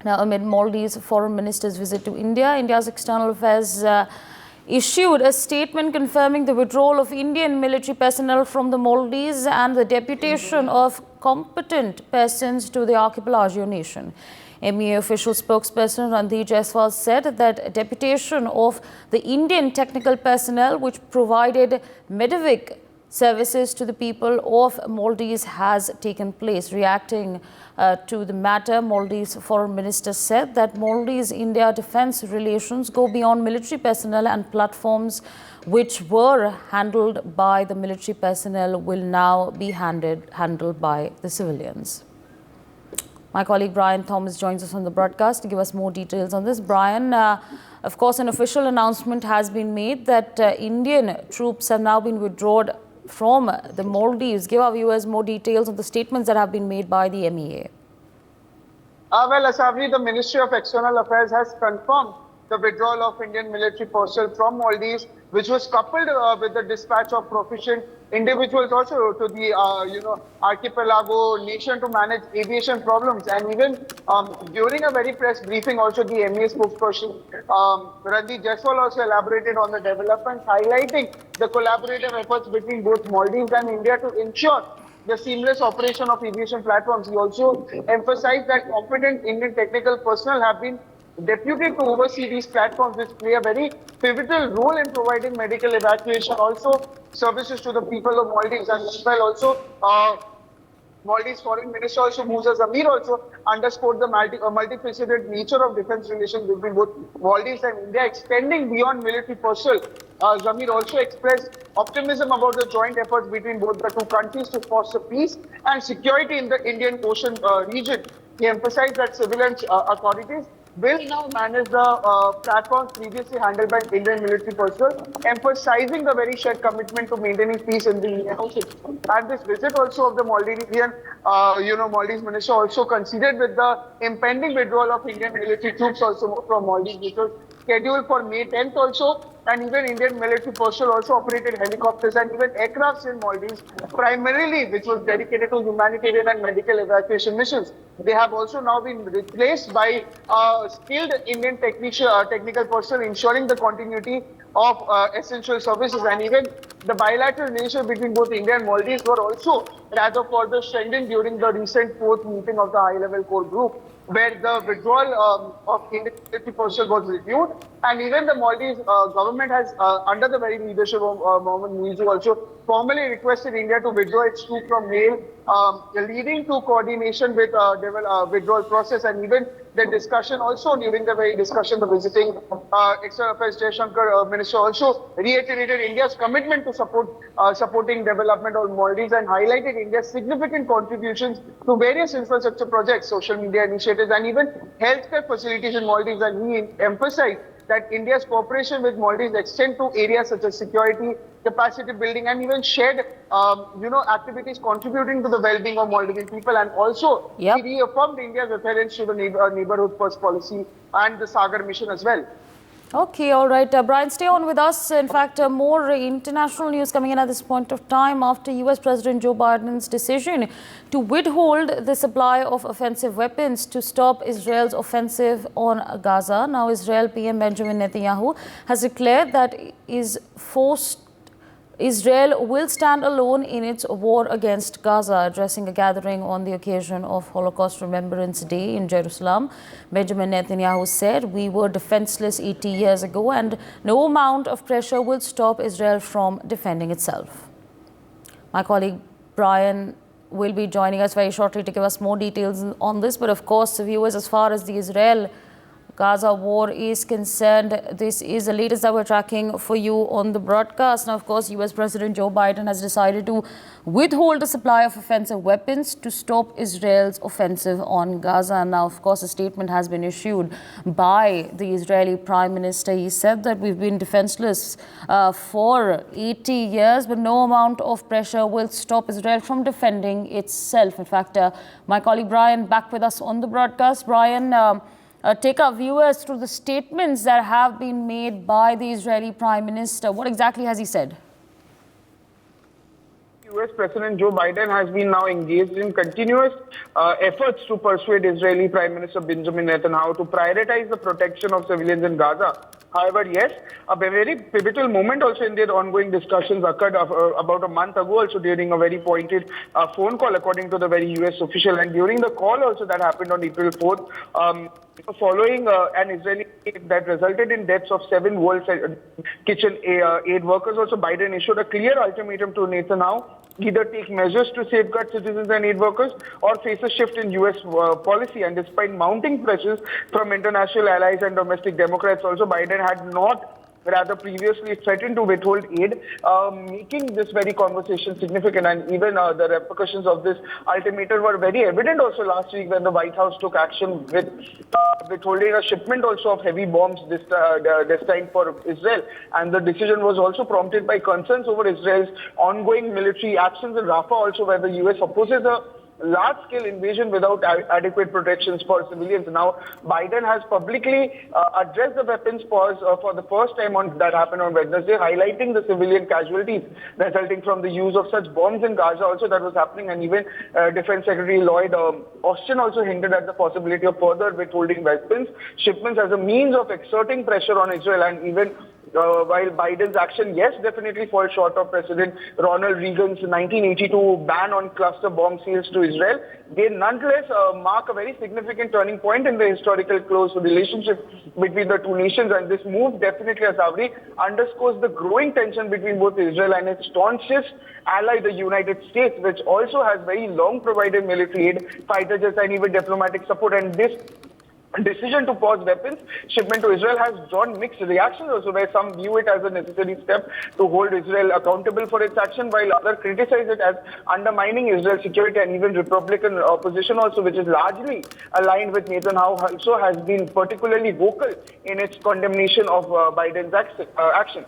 Now, amid Maldives foreign minister's visit to India, India's External Affairs issued a statement confirming the withdrawal of Indian military personnel from the Maldives and the deputation of competent persons to the archipelago nation. MEA official spokesperson Randeep Jaiswal said that deputation of the Indian technical personnel which provided medevac services to the people of Maldives has taken place. Reacting to the matter, Maldives foreign minister said that Maldives-India defence relations go beyond military personnel, and platforms which were handled by the military personnel will now be handled by the civilians. My colleague Brian Thomas joins us on the broadcast to give us more details on this. Brian, of course, an official announcement has been made that Indian troops have now been withdrawn from the Maldives. Give our viewers more details on the statements that have been made by the MEA. Well, Asavri, the Ministry of External Affairs has confirmed the withdrawal of Indian military personnel from Maldives, which was coupled with the dispatch of proficient individuals also to the archipelago nation to manage aviation problems. And even during a very press briefing, also the MEA spokesperson Randeep Jaiswal also elaborated on the developments, highlighting the collaborative efforts between both Maldives and India to ensure the seamless operation of aviation platforms. He also emphasized that competent Indian technical personnel have been deputed to oversee these platforms, which play a very pivotal role in providing medical evacuation, also services to the people of Maldives. And well, also Maldives Foreign Minister also Musa Zamir also underscored the multifaceted nature of defense relations between both Maldives and India, extending beyond military personnel. Zamir also expressed optimism about the joint efforts between both the two countries to foster peace and security in the Indian Ocean region. He emphasized that civilian authorities will now manage the platforms previously handled by Indian military personnel, emphasizing the very shared commitment to maintaining peace in the Indian Ocean. And this visit also of the Maldivian, Maldives minister also considered with the impending withdrawal of Indian military troops also from Maldives, which was scheduled for May 10th also. And even Indian military personnel also operated helicopters and even aircrafts in Maldives, primarily which was dedicated to humanitarian and medical evacuation missions. They have also now been replaced by skilled Indian technical personnel, ensuring the continuity of essential services. And even the bilateral relations between both India and Maldives were also rather further strengthened during the recent fourth meeting of the high-level core group, where the withdrawal of Indian military personnel was reviewed. And even the Maldives government has, under the very leadership of Mohammed Muizu, also formally requested India to withdraw its troops from MEA, leading to coordination with withdrawal process. And even the discussion also, during the very discussion, the visiting External Affairs Jaishankar Minister also reiterated India's commitment to supporting development of Maldives and highlighted India's significant contributions to various infrastructure projects, social media initiatives, and even healthcare facilities in Maldives. And he emphasized that India's cooperation with Maldives extend to areas such as security, capacity building, and even shared, activities contributing to the well-being of Maldivian people. And also, he reaffirmed India's adherence to the neighborhood first policy and the Sagar mission as well. Okay, all right. Brian, stay on with us. In fact, more international news coming in at this point of time after US President Joe Biden's decision to withhold the supply of offensive weapons to stop Israel's offensive on Gaza. Now, Israel PM Benjamin Netanyahu has declared that Israel will stand alone in its war against Gaza. Addressing a gathering on the occasion of Holocaust Remembrance Day in Jerusalem, Benjamin Netanyahu said, "We were defenseless 80 years ago, and no amount of pressure will stop Israel from defending itself." My colleague Brian will be joining us very shortly to give us more details on this. But of course, viewers, as far as the Israel-Gaza war is concerned, this is the latest that we're tracking for you on the broadcast. Now, of course, US President Joe Biden has decided to withhold the supply of offensive weapons to stop Israel's offensive on Gaza. And now, of course, a statement has been issued by the Israeli Prime Minister. He said that we've been defenseless for 80 years, but no amount of pressure will stop Israel from defending itself. In fact, my colleague Brian back with us on the broadcast. Brian, take our viewers through the statements that have been made by the Israeli Prime Minister. What exactly has he said? US President Joe Biden has been now engaged in continuous efforts to persuade Israeli Prime Minister Benjamin Netanyahu to prioritize the protection of civilians in Gaza. However, yes, a very pivotal moment also in their ongoing discussions occurred about a month ago also during a very pointed phone call according to the very US official, and during the call also that happened on April 4th, following an Israeli attack that resulted in deaths of 7 World Kitchen aid workers, also Biden issued a clear ultimatum to Netanyahu: either take measures to safeguard citizens and aid workers or face a shift in US policy. And despite mounting pressures from international allies and domestic Democrats, also Biden had not previously threatened to withhold aid, making this very conversation significant. And even the repercussions of this ultimatum were very evident also last week when the White House took action with withholding a shipment also of heavy bombs destined for Israel. And the decision was also prompted by concerns over Israel's ongoing military actions in Rafah also, where the US opposes a large-scale invasion without adequate protections for civilians. Now, Biden has publicly addressed the weapons pause for the first time that happened on Wednesday, highlighting the civilian casualties resulting from the use of such bombs in Gaza also that was happening. And even Defense Secretary Lloyd Austin also hinted at the possibility of further withholding weapons shipments as a means of exerting pressure on Israel. And even while Biden's action, yes, definitely falls short of President Ronald Reagan's 1982 ban on cluster bomb sales to Israel, they nonetheless mark a very significant turning point in the historical close relationship between the two nations. And this move definitely, Asavri, underscores the growing tension between both Israel and its staunchest ally, the United States, which also has very long provided military aid, fighter jets, and even diplomatic support. And this decision to pause weapons shipment to Israel has drawn mixed reactions also, where some view it as a necessary step to hold Israel accountable for its action, while others criticize it as undermining Israel's security. And even Republican opposition also, which is largely aligned with Netanyahu, also has been particularly vocal in its condemnation of Biden's action.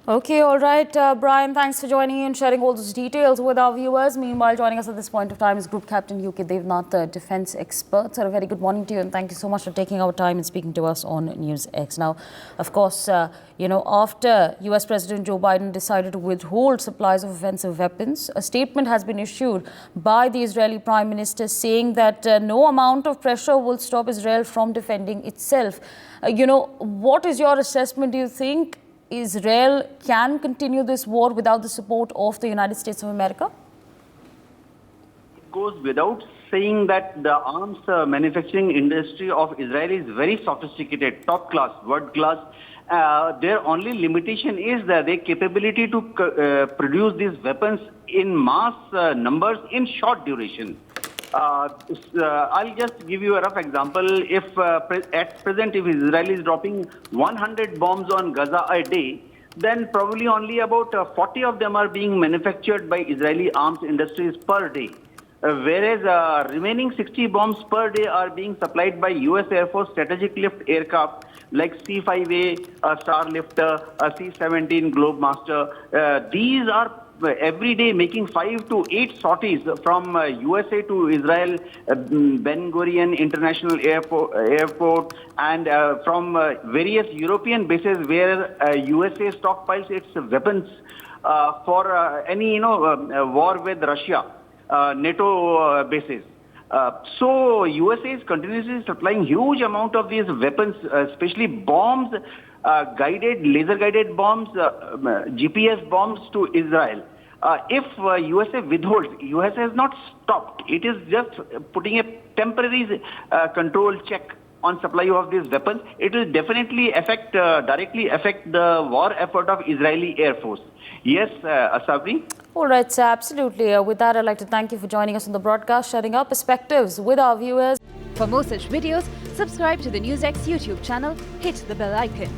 Okay, all right, Brian, thanks for joining in and sharing all those details with our viewers. Meanwhile, joining us at this point of time is Group Captain UK Devnath, the defence expert. So a very good morning to you, and thank you so much for taking our time and speaking to us on NewsX. Now, of course, after US President Joe Biden decided to withhold supplies of offensive weapons, a statement has been issued by the Israeli Prime Minister saying that no amount of pressure will stop Israel from defending itself. What is your assessment? Do you think Israel can continue this war without the support of the United States of America? It goes without saying that the arms manufacturing industry of Israel is very sophisticated, top class, world class. Their only limitation is that their capability to produce these weapons in mass numbers in short duration. I'll just give you a rough example. If at present, if Israel is dropping 100 bombs on Gaza a day, then probably only about 40 of them are being manufactured by Israeli arms industries per day. Whereas remaining 60 bombs per day are being supplied by US Air Force strategic lift aircraft like C-5A, Starlifter, C-17 Globemaster. These are every day making 5 to 8 sorties from USA to Israel, Ben Gurion International Airport, and from various European bases where USA stockpiles its weapons for any war with Russia, NATO bases. So USA is continuously supplying huge amount of these weapons, especially bombs, laser-guided bombs, GPS bombs to Israel. If USA withholds, USA has not stopped. It is just putting a temporary control check on supply of these weapons. It will definitely directly affect the war effort of Israeli Air Force. Yes, Asavri? All right, sir, absolutely. With that, I'd like to thank you for joining us on the broadcast, sharing our perspectives with our viewers. For more such videos, subscribe to the NewsX YouTube channel, hit the bell icon.